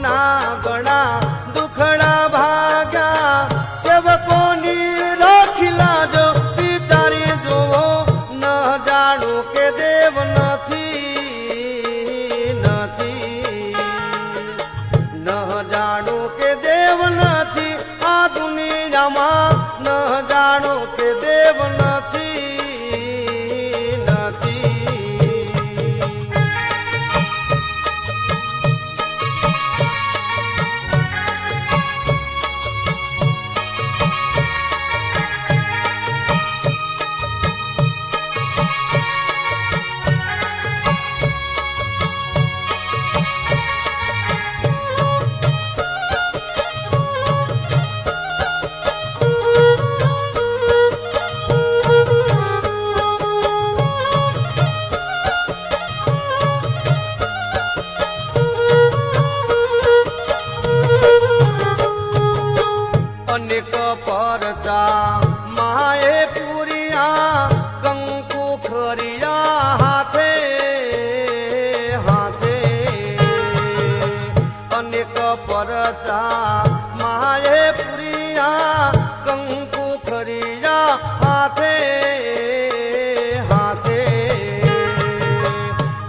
ના ગણા દુખડા ભાગ્યા સેવકોની રાખી લાજો વિચારી જોવો ન જાણું કે દેવ નથી ન જાણું કે દેવ નથી આ દુનિયામાં ન જાણું કે દેવ નથી अनेक परचा माए पुरिया कंकु खरिया हाथे हाथे अनेक परचा माए पुरिया कंकु खरिया हाथे हाथे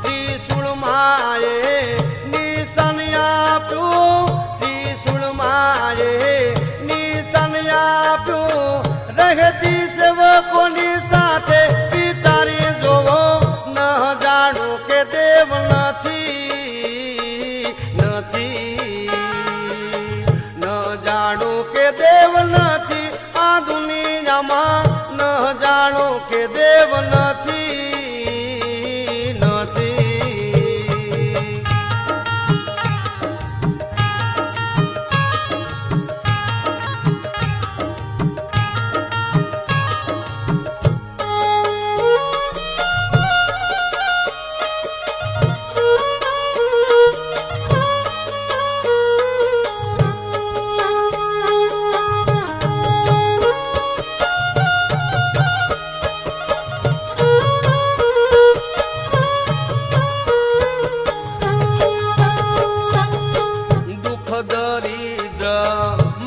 त्रिशूल माए निशानिया प्यो त्रिशूल माए रहती सेवकोनी साथे पितारी जोवो न जाणो के देव નથી ન જાણો કે દેવ નથી આ દુનિયામાં ન જાણો કે દેવ નથી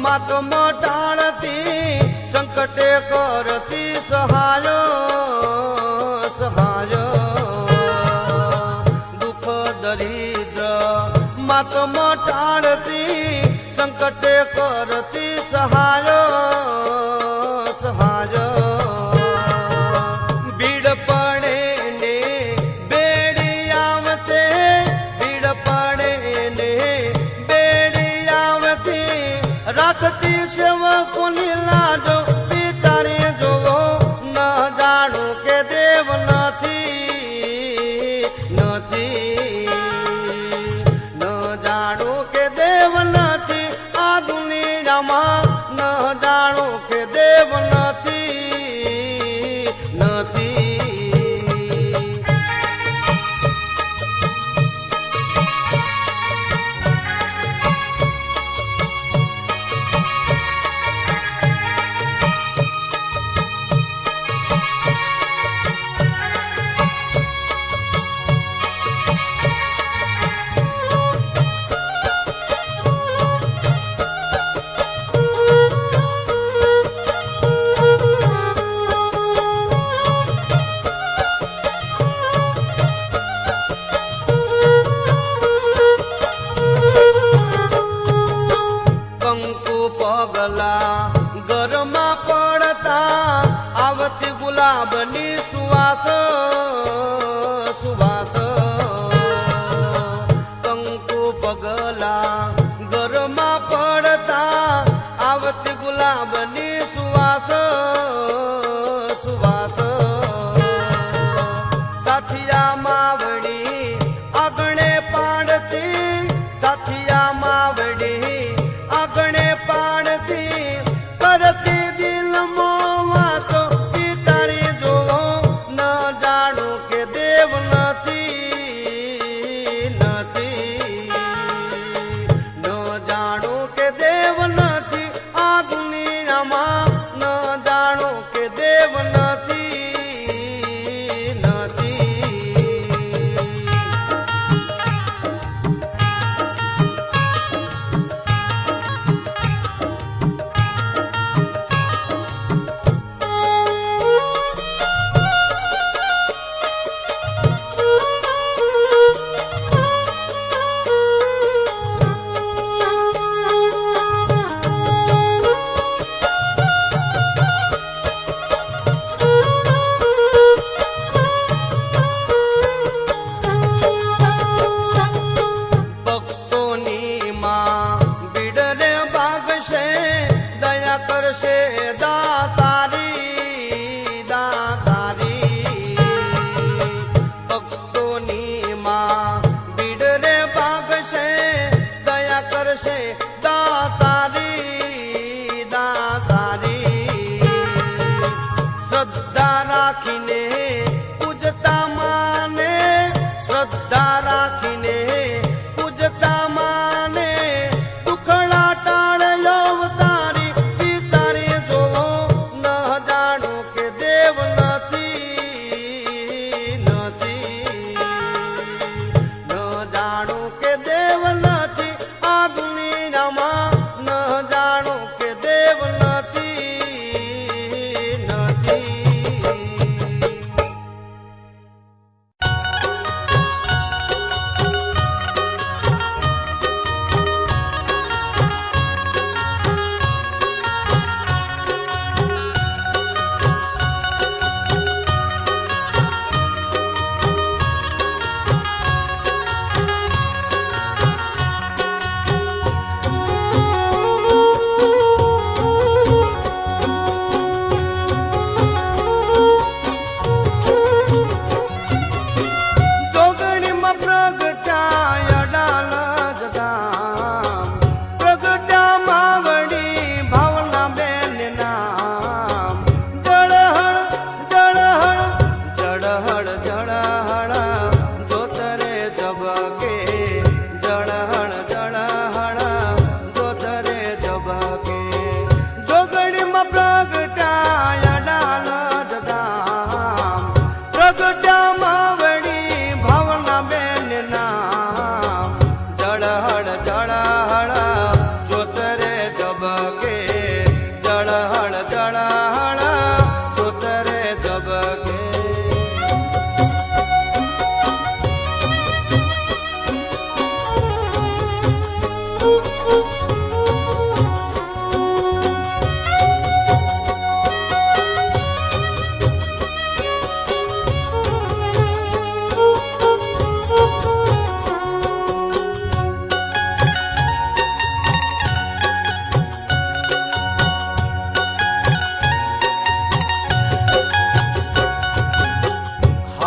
मात मटाड़ती संकटे करती सहाय सहाय दुख दरिद्र मात मटाड़ती संकटे करती सहाय सहाय बीड़ पड़े ने बेड़ी आवते बीड़ पड़े ने बेड़ी आवती રાખતી સેવકોની લાજો પિતારી જોવો ન જાણો કે દેવ નથી ન જાણો કે દેવ નથી આ દુનિયામાં ન જાણો કે દેવ નથી गुलाबनी सुवास सुवास कंकु पगला घरमा पड़ता आवती गुलाबनी सुवास सुवास साथिया मावड़ी अगणे पाड़ती साथिया मावड़ी अगणे पाड़ती करती दिल मोवासो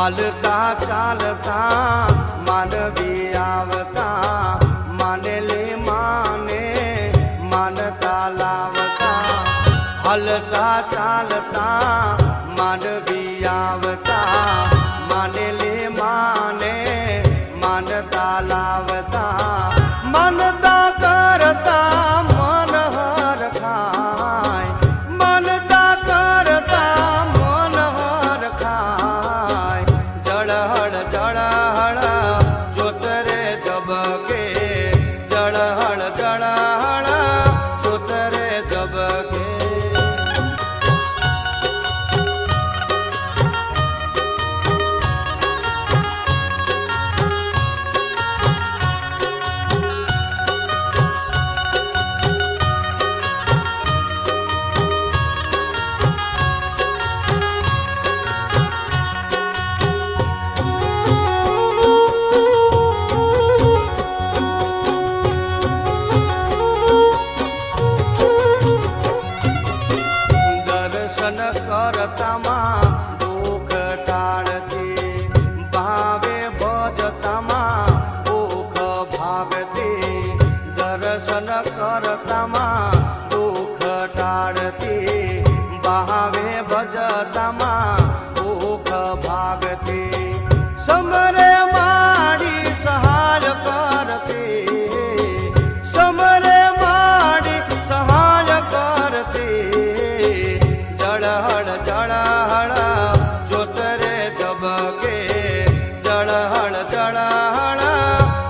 હાલતા ચાલતા માનવી આવતા માનેલી માને માનતા લાવતા હાલતા ચાલતા માનવી આવતા માનેલી માને માનતા લાવતા માનતા કરતા મન હરખાય માનતા કરતા મન હરખાય જળહળ જળહળ જોતરે જબકે જળહળ જળહળ જોતરે જબકે કરતામાં દુઃખ ટાળતી ભાવે ભજતામાં દુઃખ ભાગતી દર્શન કરતામાં દુઃખ ટાળતી ભાવે ભજતામાં દુઃખ ભાગતી સમરે માડી સહાય કરતી સમરે માડી સહાય કરતી જળહળ જળહળ જોતરે જબકે જળહળ જળહળ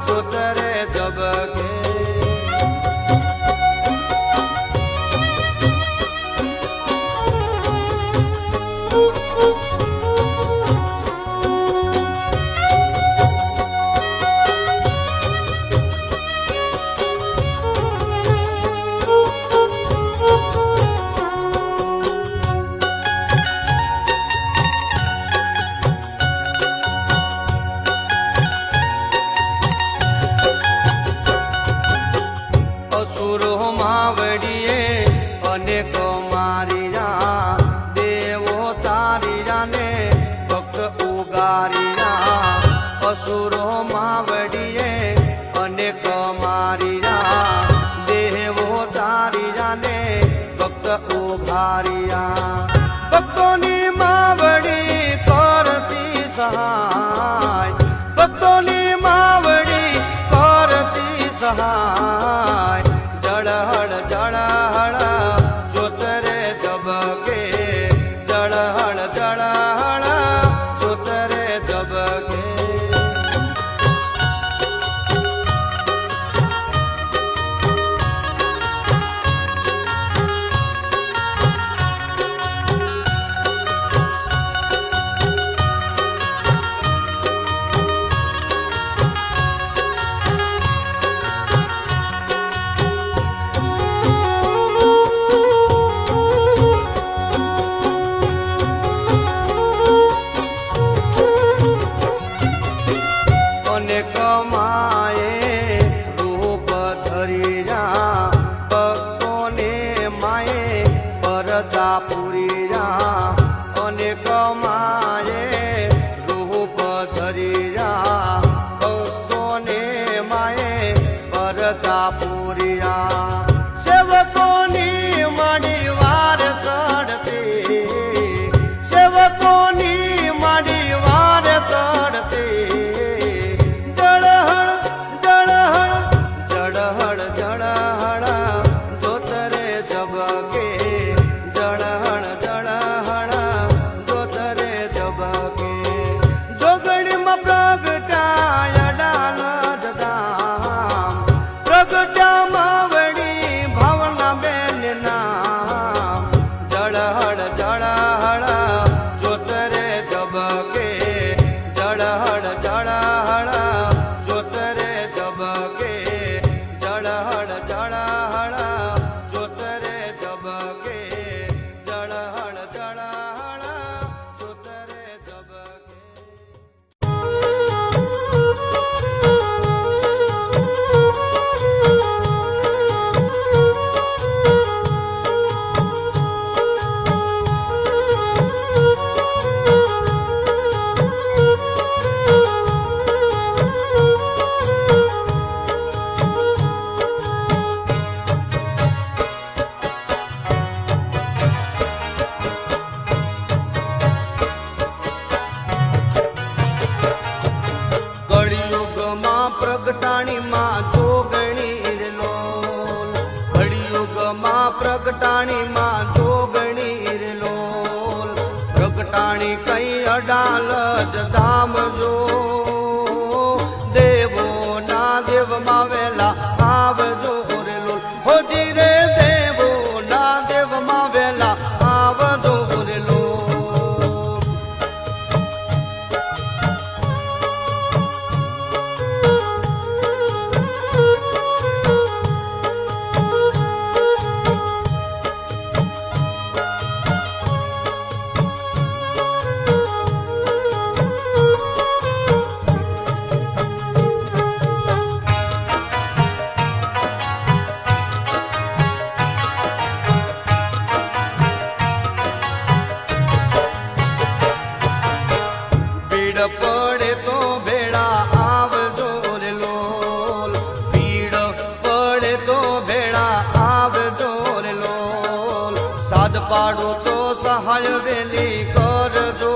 જોતરે જબકે અસુરો માવડીએ અનેક મારીયા દેવો તારીયા ને ભક્ત ઉગારીયા અસુરો માવડીએ અનેક મારીયા દેવો તારીયા ને ભક્ત ઉગારીયા ભક્તોની માવડી કરતી સહાય ભક્તોની માવડી કરતી સહાય જળહળ જળહળ જોતરે જબકે જળહળ જળહળ જોતરે જબકે અનેક માએ રૂપ ધરીયા ભક્તોને માએ પરદા પૂરીયા અનેક માએ રૂપ ધરીયા ભક્તોને માએ પરદા પૂરીયા સેવકોની માડી વાર ચડતી સેવકોની માડી વાર ચડતી જળહળ જળહળ જળહળ જળહળ જોતરે જબકે જળહળ જળહળ જોતરે જબકે જોગણીમાં પ્રગટાય ડાલ જધામ પ્રગટા માવડી ભાવના બેન નામ જળહળ જળહળ જોતરે જબકે જળહળ જળહળ જોતરે જબકે જળહળ જળહળ જોતરે જબકે જળહળ જળહળ જોતરે જબકે प्रगटाणी मां जोगणी रे लोल प्रगटाणी कई अडाल धाम जो देवो ना देव मां वेला आवजो रे लोल होजी रे देवो ना देव मां वेला आवजो रे लोल। पड़े तो भेड़ा आवजो रे लोल पीड़ पड़े तो भेड़ा आवजो रे लोल साध पाड़ो तो सहाय वेली करजो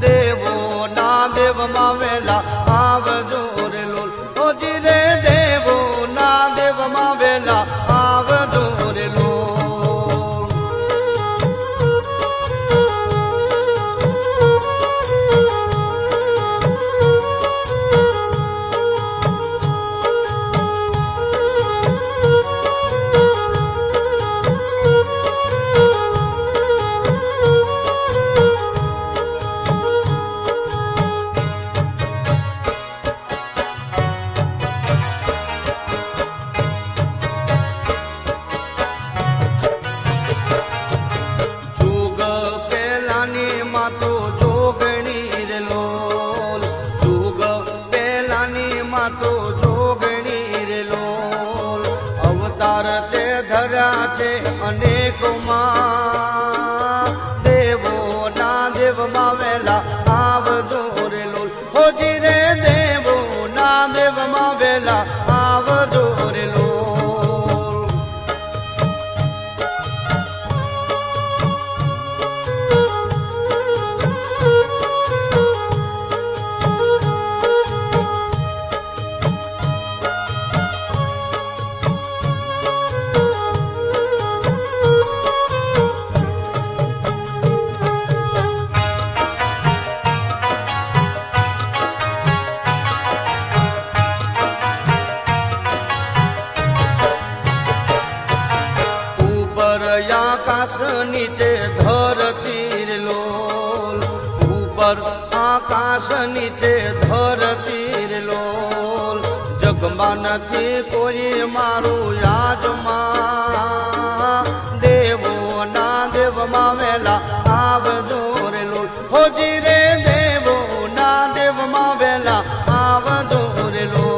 देवो ना देव मां वेला आवजो रे लोल होजी रे देवो ना देव मां वेला आवजो रे लोल। अनेक देवो ना देव मां वेला आवजो रे लोल होजी रे देवो ना देव मां वेला आवजो रे लोल। आकाश नीचे धरती रे लोल ऊपर आकाश नीचे धरती रे लोल जगमा नथी कोई मारू याजमा देवो ना देव मां वेला आवजो रे लोल होजी रे देवो ना देव मां वेला आवजो रे लोल।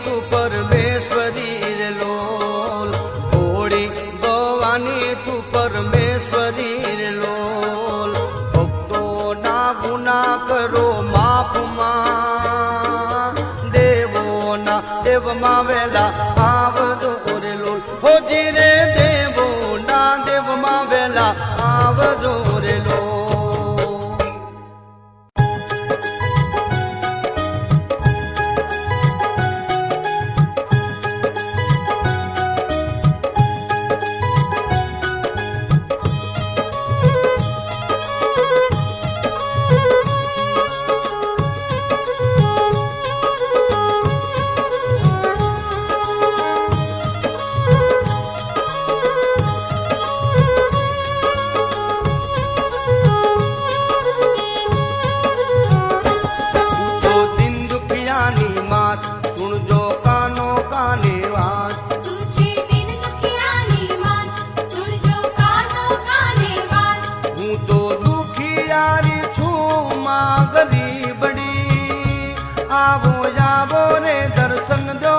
तू परमेश्वरी रे लोल भोड़ी भवानी तू परमेश्वरी रे लोल भक्तो ना गुना करो माफ मां देवो ना देव मां वेला आवजो रे लोल होजी रे देवो ना देव मां वेला आवजो रे लोल। आवो जावो रे दर्शन दो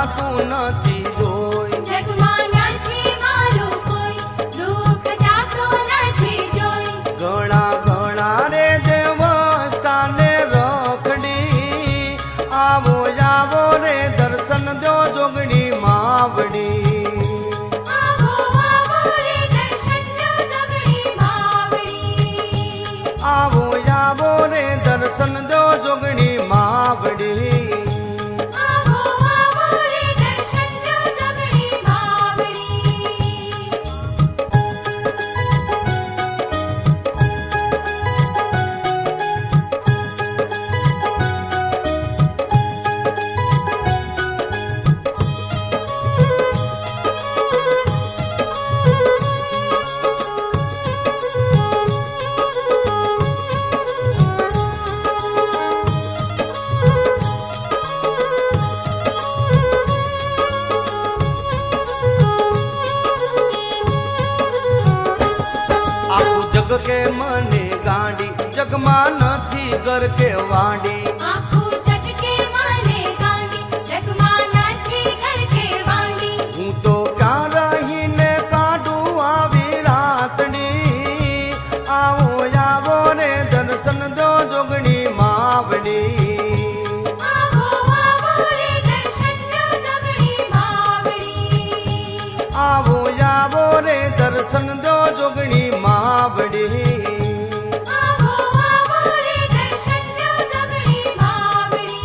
જાતું નથી જોઈ, જગમાં નથી મારું કોઈ, દુઃખ જાતું નથી જોઈ. ઘણા ઘણા રે દેવસ્થાને રખડી, આવો આવો રે દર્શન દો જોગણી માવડી. આવો આવો રે દર્શન દો જોગણી માવડી. આવો આવો રે દર્શન દો જોગણી માવડી. આવો આવો રે દર્શન દો જોગણી માવડી. આખું જગ કે મને ગાંડી, જગમાં નથી ઘર કે વાડી. આખું જગ કે મને ગાંડી, જગમાં નથી ઘર કે વાંડી. હું તો ક્યાં રહીને કાઢું આવી રાતડી, આવો આવો રે દર્શન દો જોગણી માવડી. આવો આવો રે દર્શન દો જોગણી માવડી. આવો આવો રે દર્શન દો જોગણી માવડી. આવો આવો રે દર્શન દો જોગણી માવડી.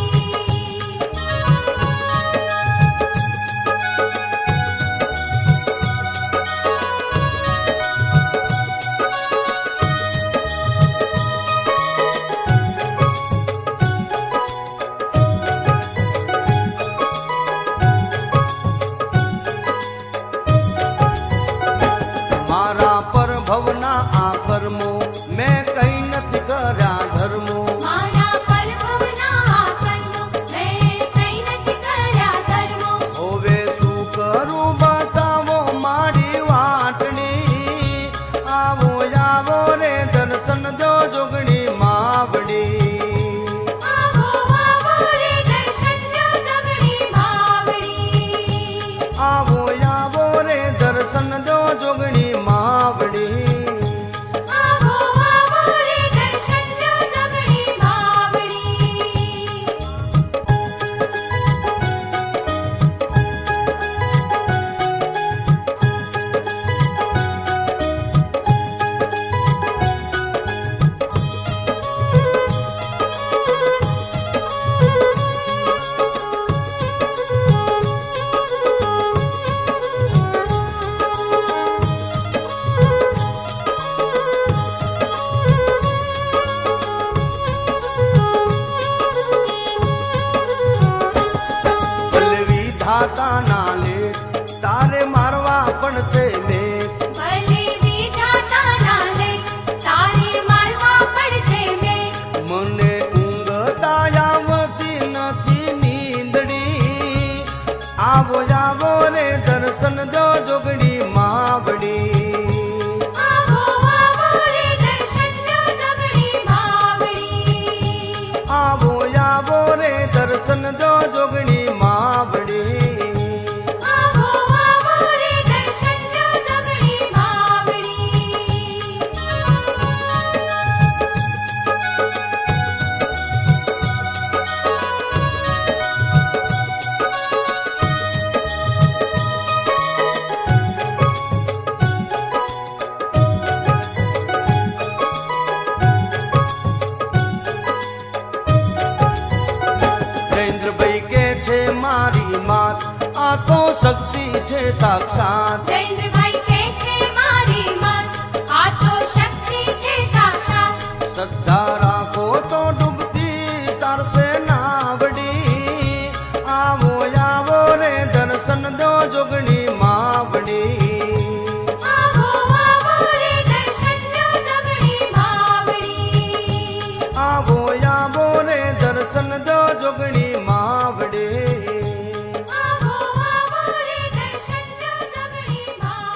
મારા પર ભવના આ કર્મો મેં કઈ નથી કર્યા ધર્મો. મારા પર ભવના આ કર્મો, મેં કંઈ નથી કર્યા ધર્મો. હવે શું કરું બતાવો મારી વાટણી, આવો આવો રે દર્શન દો જોગણી માવડી. આવો આવો રે દર્શન દો જોગણી માવડી. આવો આવો રે દર્શન દો જોગણી માવડી. આવો આવો રે દર્શન દો જોગણી માવડી. પલ્લવી ધાતા ના લે તારે મારવા પડશે મેં. ભલે વિધાતા ના લે, તારે મારવા પડશે મેં. મને ઊંઘ આવતી નથી નીંદડી, આવો આવો રે દર્શન દો જોગણી માવડી. આવો આવો રે દર્શન દો જોગણી માવડી. આવો આવો રે દર્શન દો જોગણી માવડી. આવો આવો રે દર્શન દો જોગણી માવડી. જયેન્દ્રભાઈ કે છે મારી માત, આ તો શક્તિ છે સાક્ષાત. જયેન્દ્રભાઈ કે છે મારી માત, આ તો શક્તિ છે સાક્ષાત. શ્રદ્ધા રાખો તો ડૂબતી તારશે નાવડી, આવો આવો રે દર્શન દો જોગણી માવડી. આવો આવો રે દર્શન દો જોગણી માવડી. આવો આવો રે દર્શન દો જોગણી માવડી. આવો આવો રે દર્શન દો જોગણી માવડી.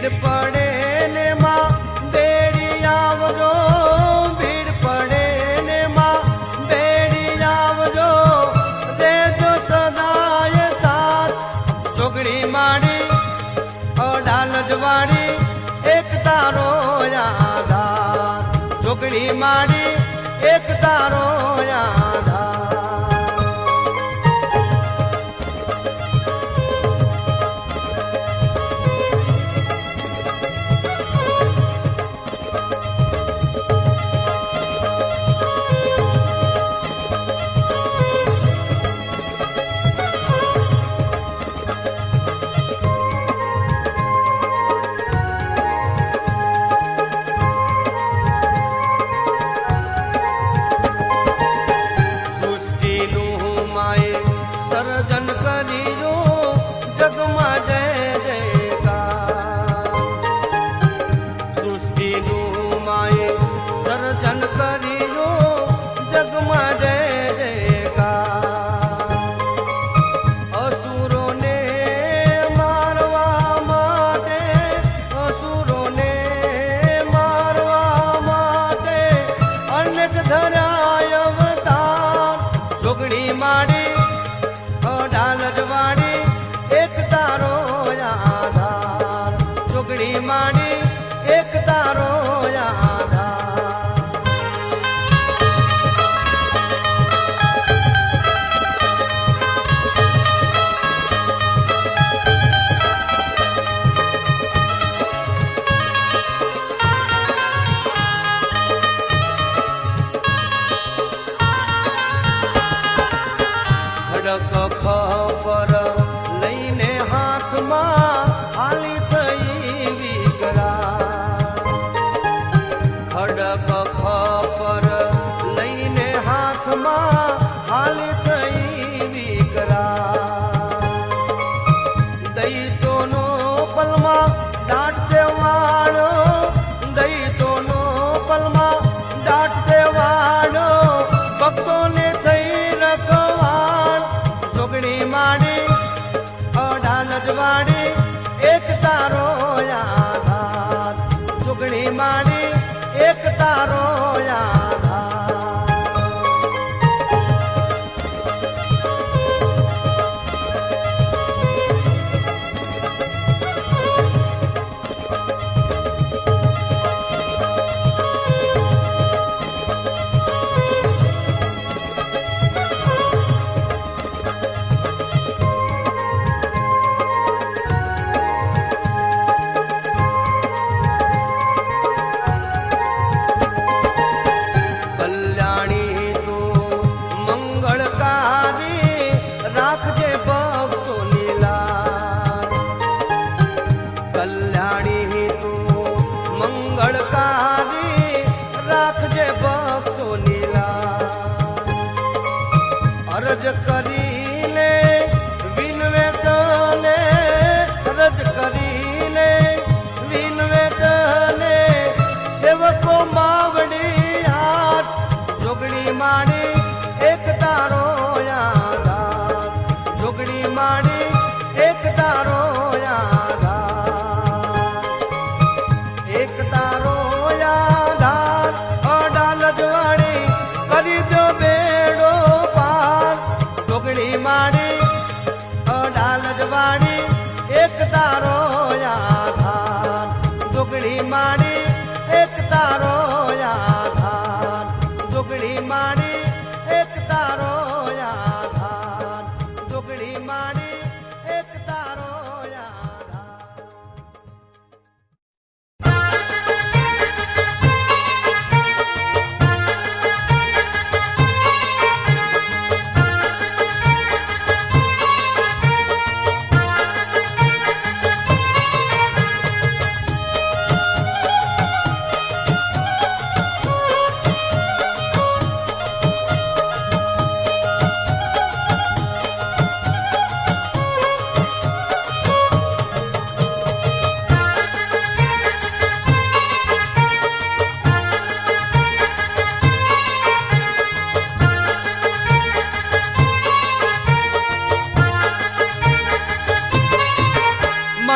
ભીડ પડે ને માં બેડી આવજો, ભીડ પડે ને માં બેડી આવજો, રેજો સદાય સાથ. જોગણી માડી અડાલ જવાડી એક તારો આધાર, જોગણી માડી એક તારો આધાર. સર્જન કરીજો જગમાં જય જયકાર, સૃષ્ટિનું માએ સર્જન કરીજો જગમાં જય જયકાર. અસુરોને મારવા માટે, અસુરોને મારવા માટે અનેક ધરાય અવતાર. જોગણી માડી અડાલ જવાડી એક તારો આધાર, જોગણી માડી એક તારો આધાર. ખડક ખબર લઈને હાથમાં હાલી થઈ વિકરાળ, ખડક ખબર લઈને હાથમાં હાલી થઈ વિકરાળ. દૈતોનો પલમાં દાટ દેવાડો, દૈતોનો પલમાં દાટ દેવાડો, ભક્તોને થઈ રખવાડ. જોગણી માડી અડાલ જવાડી એક તારો આધાર, જોગણી માડી એક તારો આધાર.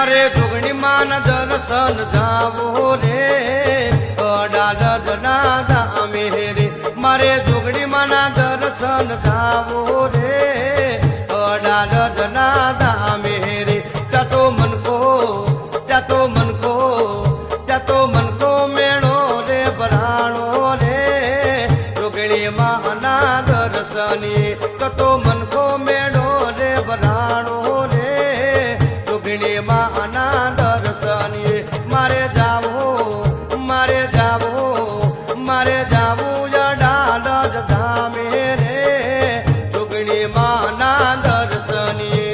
મારે જોગણી માન દર્શન જાવો રે અડાલજ ના ધામે રે મારે જોગણી માના દર્શન જાવો રે અડાલજ ના ધામે રે ત્યાં તો મનકો મેળો રે ભરાણો રે જોગણી માના દર્શની તો મનકો મેળો રે ભરાણો રે જોગણી માના દર્શની મારે જાવું અડાલજ ધામે રે જોગણી માના દર્શની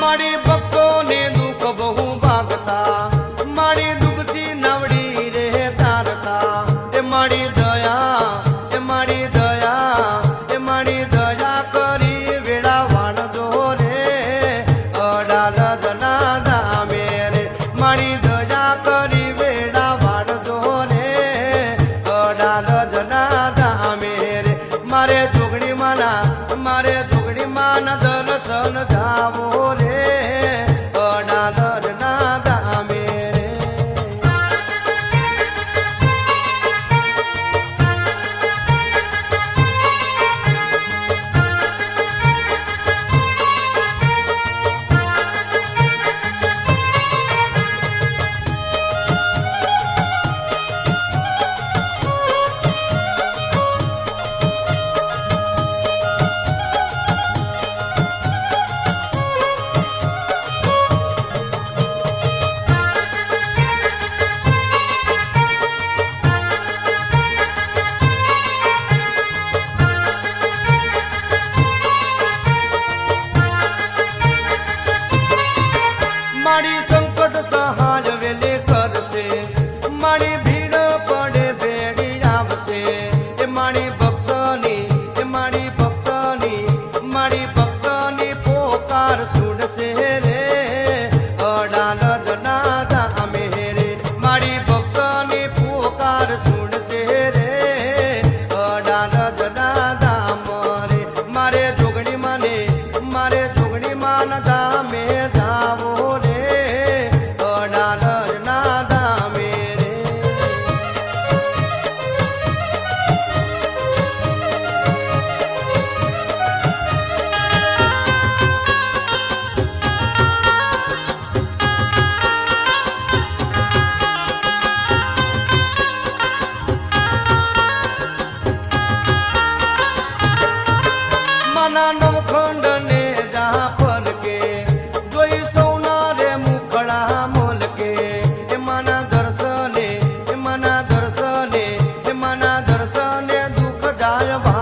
મારી ભક્તોને દુઃખ બહુ ભાગતા મારી ડૂબતી નવડી રે તારતા એ મારી દયા કરી વેળા વાળજો રે અડાલજ ના ધામે રે મારી દયા કરી વેળા વાળજો રે અડાલજ ના ધામે રે મારે જોગણી માના દર્શન જાવો રે અડાલજ ના ધામે રે મારી સંકટ સહાય વેલે કરશે મારી ભીડ પડે ભેડી આવશે એ મારી ભક્તની પોકાર સુનશે રે અડાલજ ના ધામે રે મારી ભક્તની પોકાર સુનશે રે અડાલજ ના ધામ રે મારે જોગણી માન ધામે જાવો રે અડાલજ ના ધામે રે માના નવખંડ ને જા પડકે જોઈ સૌના રે મુખડા મોલકે એ માના દર્શને દુઃખ જાય ભા